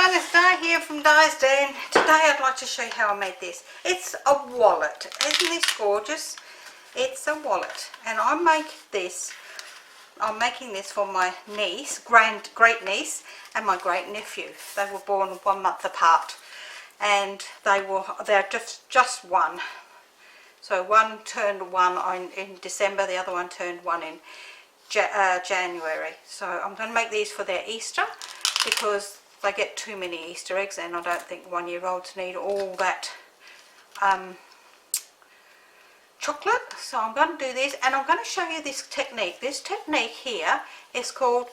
everyone, it's Diane here from Diane. Today I'd like to show you how I made this. It's a wallet. Isn't this gorgeous? It's a wallet, and I'm making this for my niece, great niece, and my great nephew. They were born 1 month apart, and they're just one. So one turned 1 in December, the other one turned 1 in January. So I'm going to make these for their Easter, because they get too many Easter eggs, and I don't think 1-year-olds need all that chocolate. So I'm going to do this, and I'm going to show you this technique. This technique here is called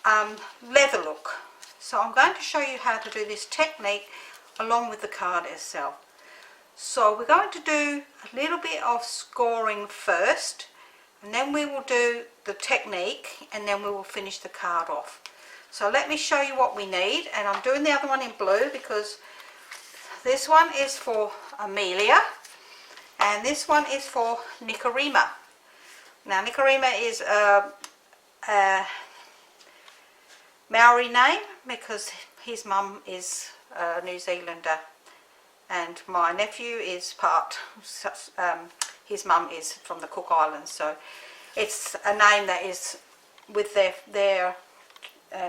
leather look. So I'm going to show you how to do this technique along with the card itself. So we're going to do a little bit of scoring first, and then we will do the technique, and then we will finish the card off. So let me show you what we need, and I'm doing the other one in blue because this one is for Amelia and this one is for Nicarima. Now Nicarima is a Maori name because his mum is a New Zealander, and my nephew is his mum is from the Cook Islands, so it's a name that is with their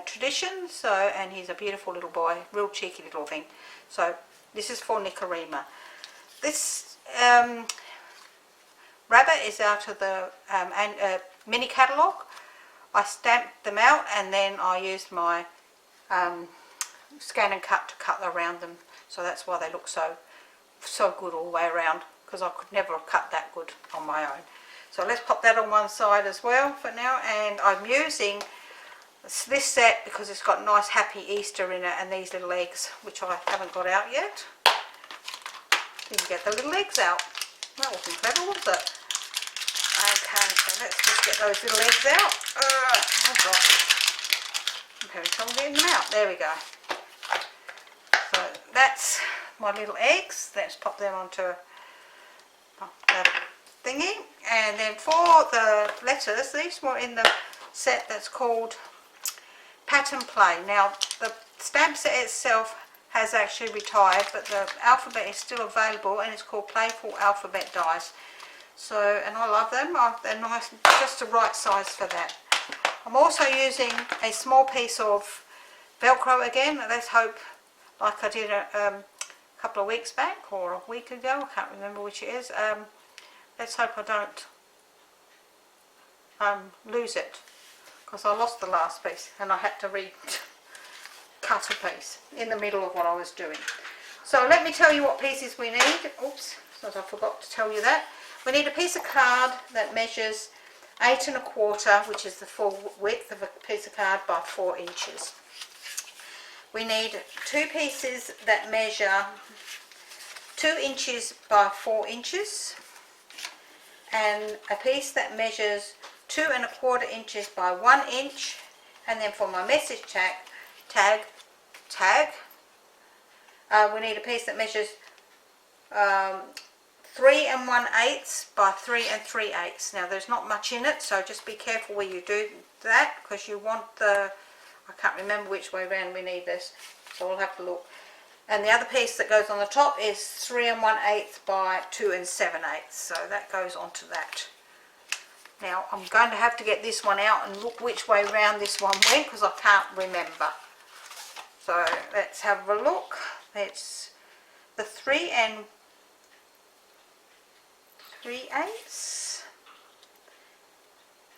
tradition. So, and he's a beautiful little boy, real cheeky little thing. So this is for Nicarima. This rabbit is out of the mini catalogue. I stamped them out, and then I used my scan and cut to cut around them, so that's why they look so good all the way around, because I could never have cut that good on my own. So let's pop that on one side as well for now, and I'm using this set because it's got nice happy Easter in it, and these little eggs, which I haven't got out yet. Didn't get the little eggs out. That wasn't clever, was it? Okay, so let's just get those little eggs out. Oh gosh, I'm having trouble getting them out. There we go. So that's my little eggs. Let's pop them onto the thingy. And then for the letters, these were in the set that's called Pattern Play. Now the stamp set itself has actually retired, but the alphabet is still available, and it's called Playful Alphabet Dies. So, and I love them. They're nice, just the right size for that. I'm also using a small piece of Velcro again. Let's hope, like I did a couple of weeks back or a week ago, I can't remember which it is. Let's hope I don't lose it, because I lost the last piece and I had to cut a piece in the middle of what I was doing. So let me tell you what pieces we need. Oops, I forgot to tell you that. We need a piece of card that measures 8 1/4, which is the full width of a piece of card, by 4 inches. We need 2 pieces that measure 2 inches by 4 inches, and a piece that measures 2 1/4 inches by 1 inch, and then for my message tag, we need a piece that measures 3 1/8 by 3 3/8. Now there's not much in it, so just be careful where you do that, because you want I can't remember which way around we need this, so we'll have to look. And the other piece that goes on the top is 3 1/8 by 2 7/8, so that goes onto that. Now I'm going to have to get this one out and look which way round this one went, because I can't remember. So let's have a look. It's the 3 3/8.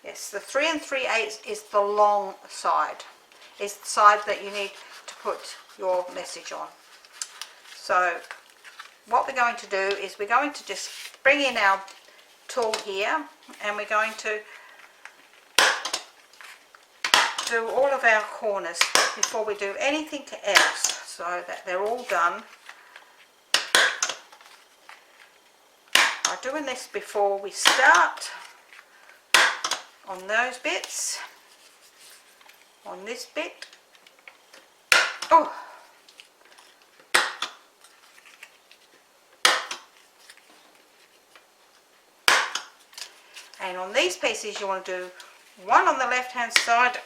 Yes, the 3 3/8 is the long side. It's the side that you need to put your message on. So what we're going to do is we're going to just bring in our tool here, and we're going to do all of our corners before we do anything else, so that they're all done. I'm doing this before we start on those bits, on this bit. Oh, and on these pieces you want to do one on the left hand side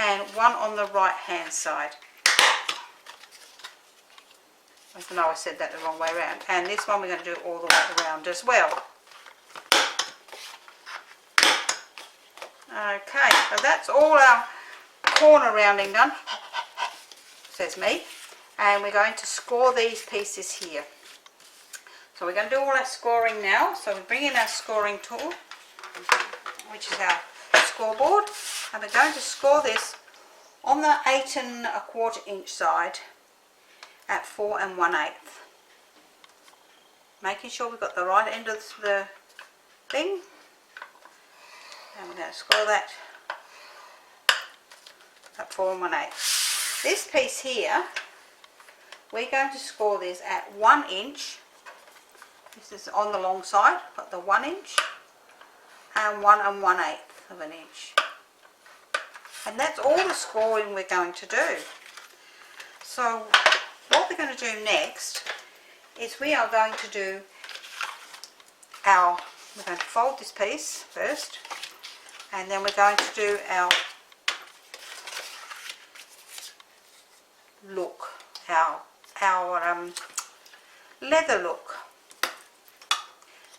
and one on the right hand side. Even though I said that the wrong way around. And this one we're going to do all the way around as well. Okay, so that's all our corner rounding done, says me. And we're going to score these pieces here. So we're going to do all our scoring now. So we bring in our scoring tool, which is our scoreboard, and we're going to score this on the 8 1/4 inch side at 4 1/8. Making sure we've got the right end of the thing. And we're going to score that at 4 1/8. This piece here, we're going to score this at 1 inch. This is on the long side, got the 1 inch and 1 1/8 of an inch. And that's all the scoring we're going to do. So what we're going to do next is we are going to do we're going to fold this piece first, and then we're going to do our look, our leather look.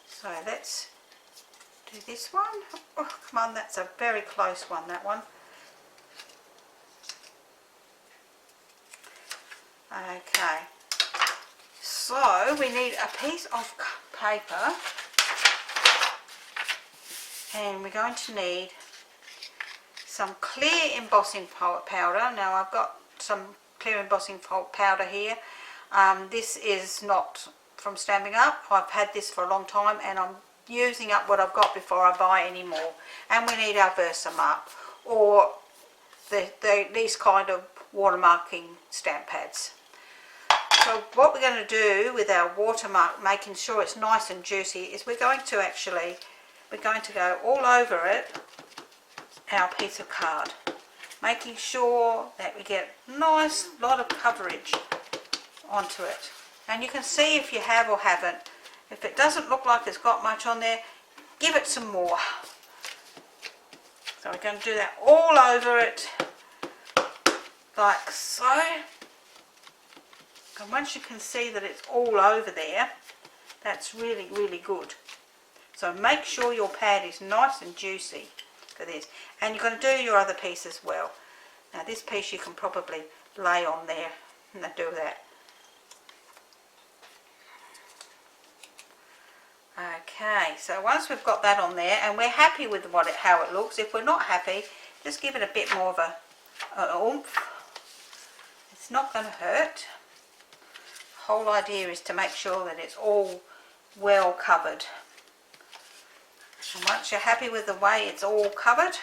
So let's do this one. Oh, come on, that's a very close one, that one. Okay, so we need a piece of paper, and we're going to need some clear embossing powder. Now I've got some clear embossing powder here. This is not from Stamping Up. I've had this for a long time and I'm using up what I've got before I buy any more. And we need our Versamark or these kind of watermarking stamp pads. So what we're going to do with our watermark, making sure it's nice and juicy, is we're going to go all over it, our piece of card, making sure that we get a nice lot of coverage onto it. And you can see if you have or haven't. If it doesn't look like it's got much on there, give it some more. So we're going to do that all over it, like so. And once you can see that it's all over there, that's really, really good. So make sure your pad is nice and juicy for this. And you're going to do your other piece as well. Now this piece you can probably lay on there and do that. Okay, so once we've got that on there and we're happy with how it looks, if we're not happy, just give it a bit more of a oomph. It's not going to hurt. The whole idea is to make sure that it's all well covered. And once you're happy with the way it's all covered,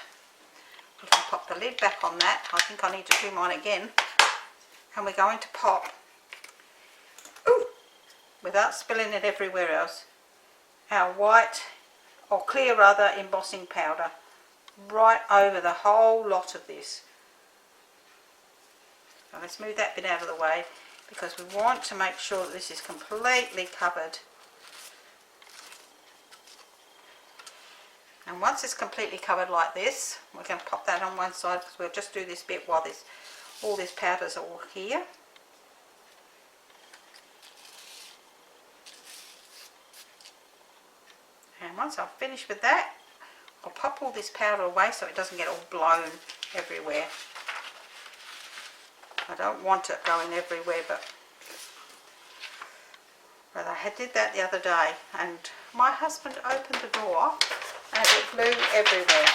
you can pop the lid back on that. I think I need to do mine again. And we're going to pop, without spilling it everywhere else, our white, or clear rather, embossing powder right over the whole lot of this. So let's move that bit out of the way, because we want to make sure that this is completely covered. And once it's completely covered like this, we're going to pop that on one side, because we'll just do this bit while all this powder's all here. And once I've finished with that, I'll pop all this powder away so it doesn't get all blown everywhere. I don't want it going everywhere, but I did that the other day, and my husband opened the door and it flew everywhere.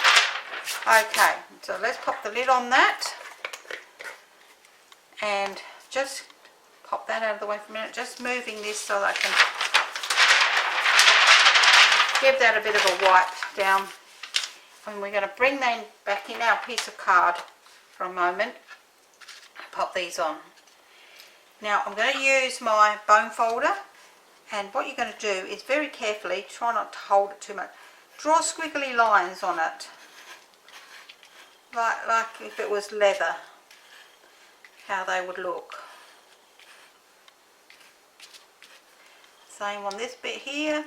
Okay, so let's pop the lid on that and just pop that out of the way for a minute, just moving this so that I can give that a bit of a wipe down. And we're going to bring that back in our piece of card for a moment. Pop these on. Now I'm going to use my bone folder, and what you're going to do is very carefully, try not to hold it too much, draw squiggly lines on it, like if it was leather, how they would look. Same on this bit here.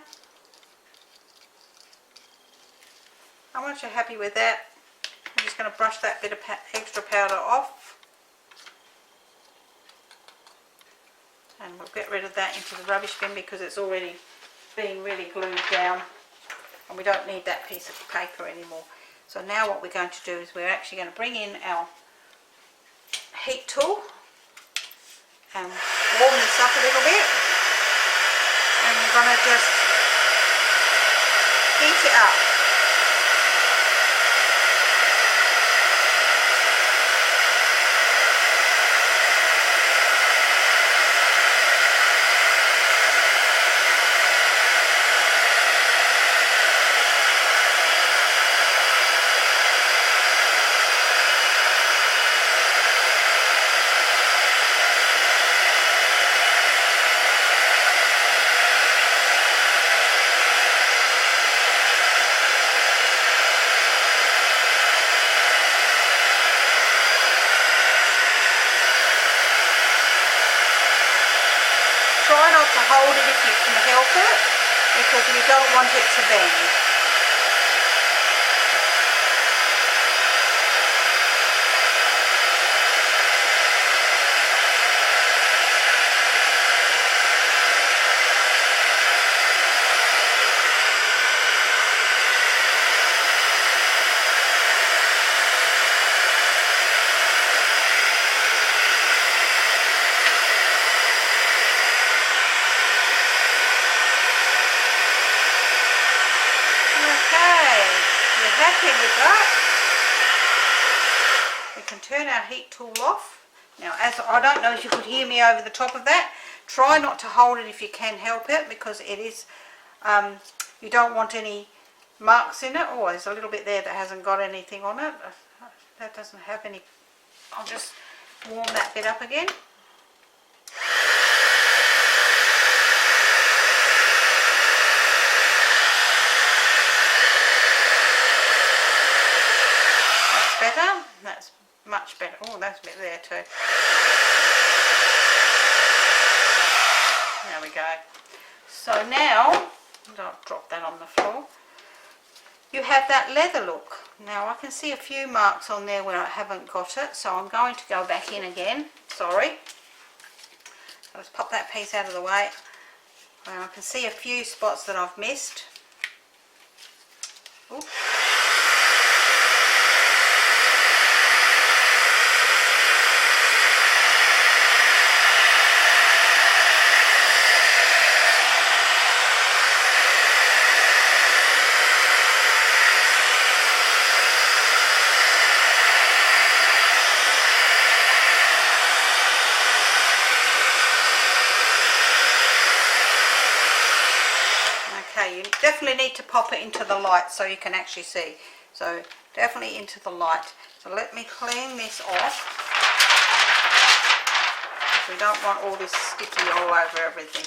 And once you're happy with that, I'm just going to brush that bit of extra powder off. And we'll get rid of that into the rubbish bin because it's already being really glued down. And we don't need that piece of paper anymore. So now what we're going to do is we're actually going to bring in our heat tool and warm this up a little bit. And we're going to just heat it up. Try not to hold it if you can help it, because we don't want it to bend. Happy with that. We can turn our heat tool off. Now, as I don't know if you could hear me over the top of that, try not to hold it if you can help it, because it is, you don't want any marks in it. Oh, there's a little bit there that hasn't got anything on it. That doesn't have any. I'll just warm that bit up again. Better. That's much better. Oh, that's a bit there too. There we go. So now, don't drop that on the floor. You have that leather look. Now I can see a few marks on there where I haven't got it, so I'm going to go back in again. Sorry. Let's pop that piece out of the way. I can see a few spots that I've missed. Ooh. Okay, you definitely need to pop it into the light so you can actually see. So definitely into the light. So let me clean this off. We don't want all this sticky all over everything.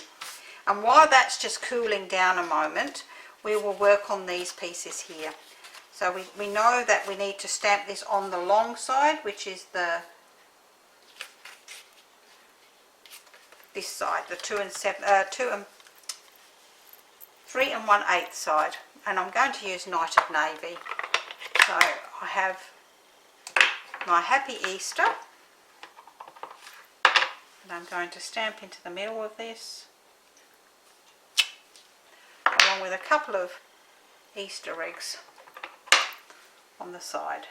And while that's just cooling down a moment, we will work on these pieces here. So we know that we need to stamp this on the long side, which is this side, the 3 1/8 side, and I'm going to use Night of Navy. So I have my Happy Easter, and I'm going to stamp into the middle of this, along with a couple of Easter eggs on the side.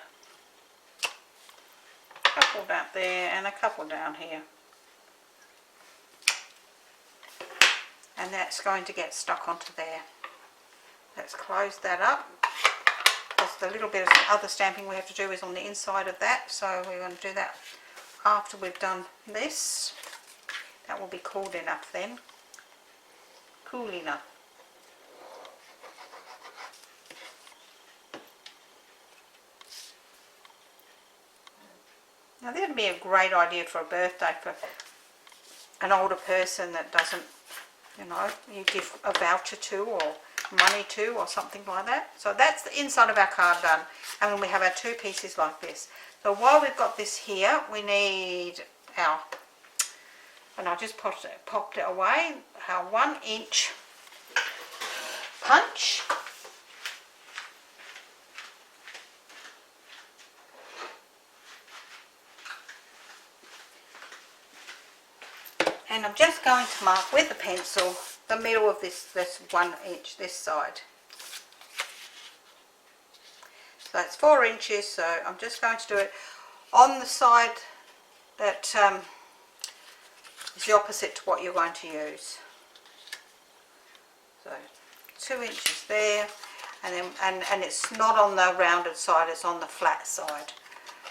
A couple down there and a couple down here. And that's going to get stuck onto there. Let's close that up, because the little bit of other stamping we have to do is on the inside of that, so we're going to do that after we've done this. That will be cool enough then. Cool enough. Now that would be a great idea for a birthday for an older person that doesn't, you know, you give a voucher to or money to or something like that. So that's the inside of our card done, and then we have our two pieces like this. So while we've got this here, we need our, and I just popped it away, our 1 inch punch. And I'm just going to mark with the pencil the middle of this 1 inch, this side. So it's 4 inches, so I'm just going to do it on the side that is the opposite to what you're going to use. So 2 inches there, and then and it's not on the rounded side, it's on the flat side.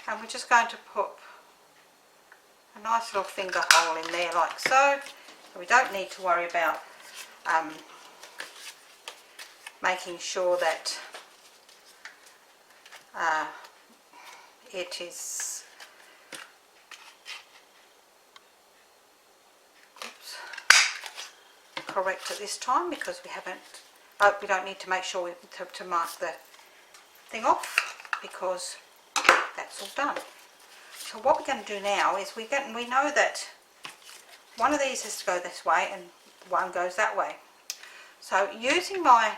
And we're just going to put a nice little finger hole in there like so. We don't need to worry about making sure that it is correct at this time, because we haven't, we don't need to make sure to mark the thing off, because that's all done. So what we're going to do now is we know that one of these has to go this way and one goes that way. So using my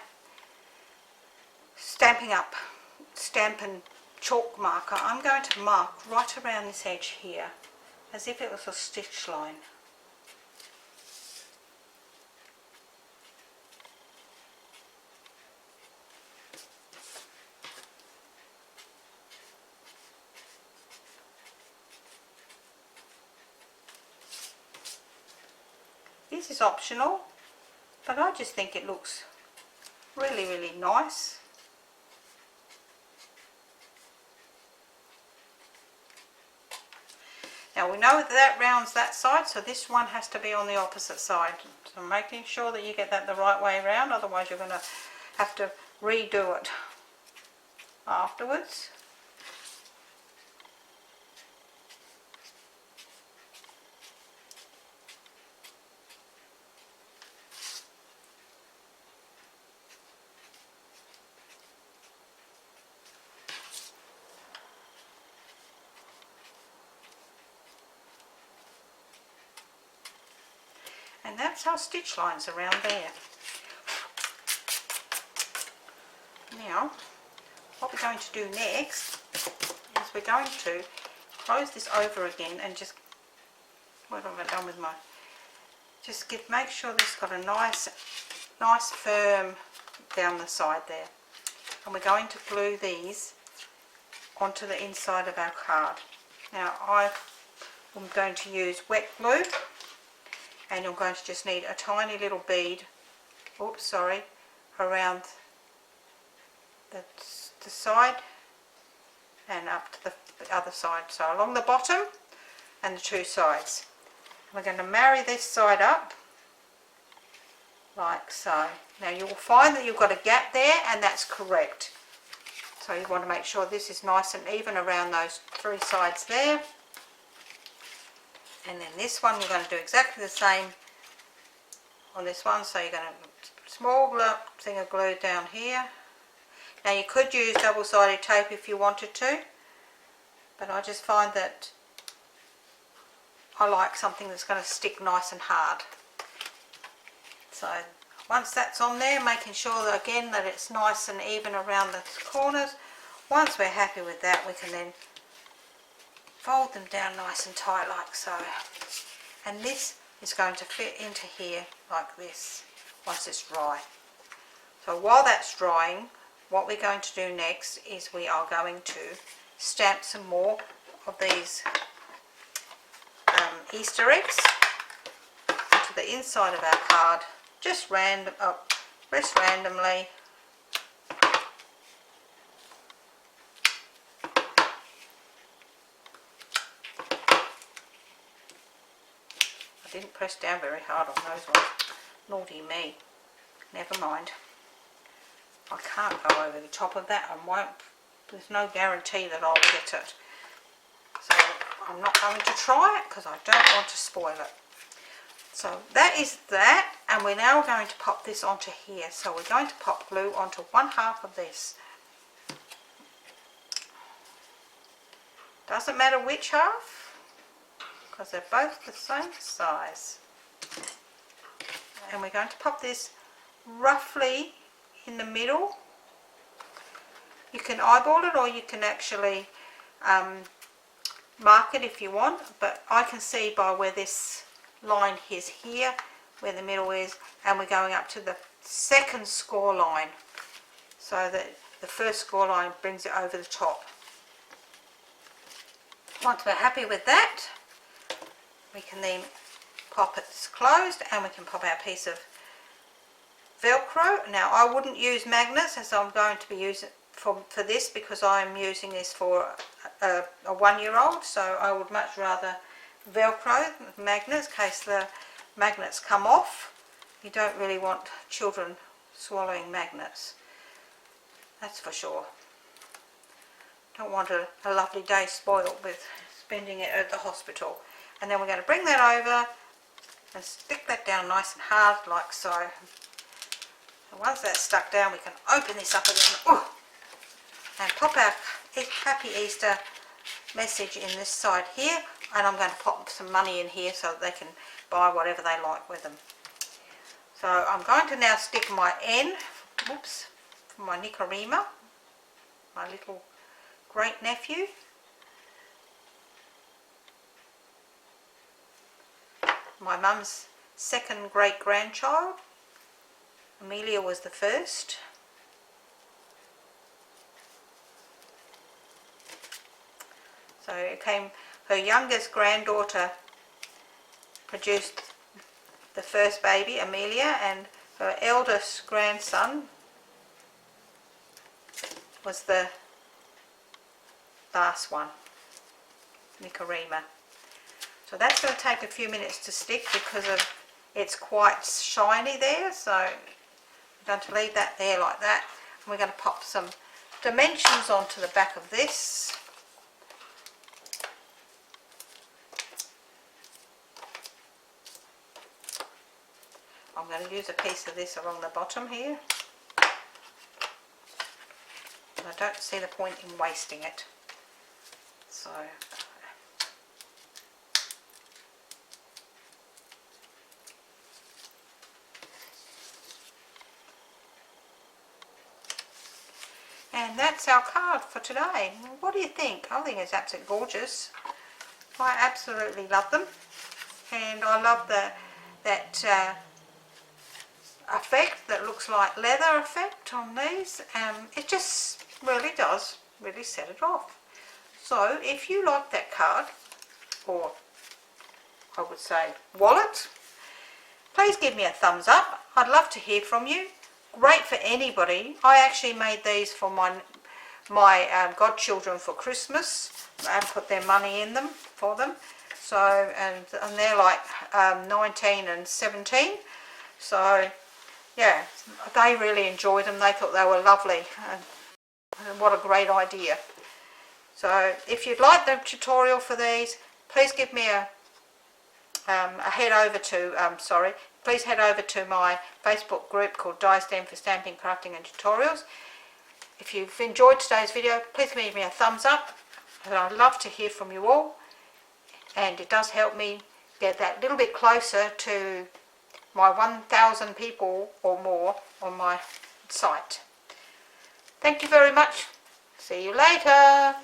stamp and chalk marker, I'm going to mark right around this edge here as if it was a stitch line. This is optional, but I just think it looks really, really nice. Now we know that rounds that side, so this one has to be on the opposite side. So making sure that you get that the right way around, otherwise you're going to have to redo it afterwards. And that's our stitch lines around there. Now, what we're going to do next is we're going to close this over again and just, what have I done with my, just make sure this has got a nice firm down the side there. And we're going to glue these onto the inside of our card. Now I'm going to use wet glue, and you're going to just need a tiny little bead, around the side and up to the other side, so along the bottom and the two sides. We're going to marry this side up like so. Now you will find that you've got a gap there, and that's correct. So you want to make sure this is nice and even around those three sides there. And then this one we're going to do exactly the same on this one. So you're going to small thing of glue down here. Now you could use double-sided tape if you wanted to, but I just find that I like something that's going to stick nice and hard. So once that's on there, making sure that again that it's nice and even around the corners. Once we're happy with that, we can then fold them down nice and tight like so. And this is going to fit into here like this once it's dry. So while that's drying, what we're going to do next is we are going to stamp some more of these Easter eggs into the inside of our card, just randomly. I didn't press down very hard on those ones. Naughty me. Never mind. I can't go over the top of that. There's no guarantee that I'll get it. So I'm not going to try it because I don't want to spoil it. So that is that, and we're now going to pop this onto here. So we're going to pop glue onto one half of this. Doesn't matter which half, because they're both the same size. And we're going to pop this roughly in the middle. You can eyeball it, or you can actually mark it if you want, but I can see by where this line is here where the middle is, and we're going up to the second score line, so that the first score line brings it over the top. Once we're happy with that, we can then pop it closed, and we can pop our piece of Velcro. Now I wouldn't use magnets, as I'm going to be using for this, because I'm using this for a 1-year-old, so I would much rather Velcro magnets, in case the magnets come off. You don't really want children swallowing magnets, that's for sure. Don't want a lovely day spoiled with spending it at the hospital. And then we're going to bring that over and stick that down nice and hard, like so. And once that's stuck down, we can open this up again and pop our Happy Easter message in this side here. And I'm going to pop some money in here so that they can buy whatever they like with them. So I'm going to now stick my N, whoops, from my Nicarima, my little great nephew. My mum's second great grandchild. Amelia was the first. So it came, her youngest granddaughter produced the first baby, Amelia, and her eldest grandson was the last one, Nicarima. So that's going to take a few minutes to stick because of it's quite shiny there, so I'm going to leave that there like that. And we're going to pop some dimensions onto the back of this. I'm going to use a piece of this along the bottom here. I don't see the point in wasting it. So and that's our card for today. What do you think? I think it's absolutely gorgeous. I absolutely love them, and I love that effect that looks like leather effect on these. It just really does really set it off. So if you like that card, or I would say wallet, please give me a thumbs up. I'd love to hear from you. Great for anybody. I actually made these for my godchildren for Christmas and put their money in them for them. So and they're like 19 and 17. So yeah, they really enjoyed them. They thought they were lovely, and what a great idea. So if you'd like the tutorial for these, please give me a head over to please head over to my Facebook group called Diane for Stamping, Crafting and Tutorials. If you've enjoyed today's video, please give me a thumbs up, and I'd love to hear from you all, and it does help me get that little bit closer to my 1,000 people or more on my site. Thank you very much. See you later.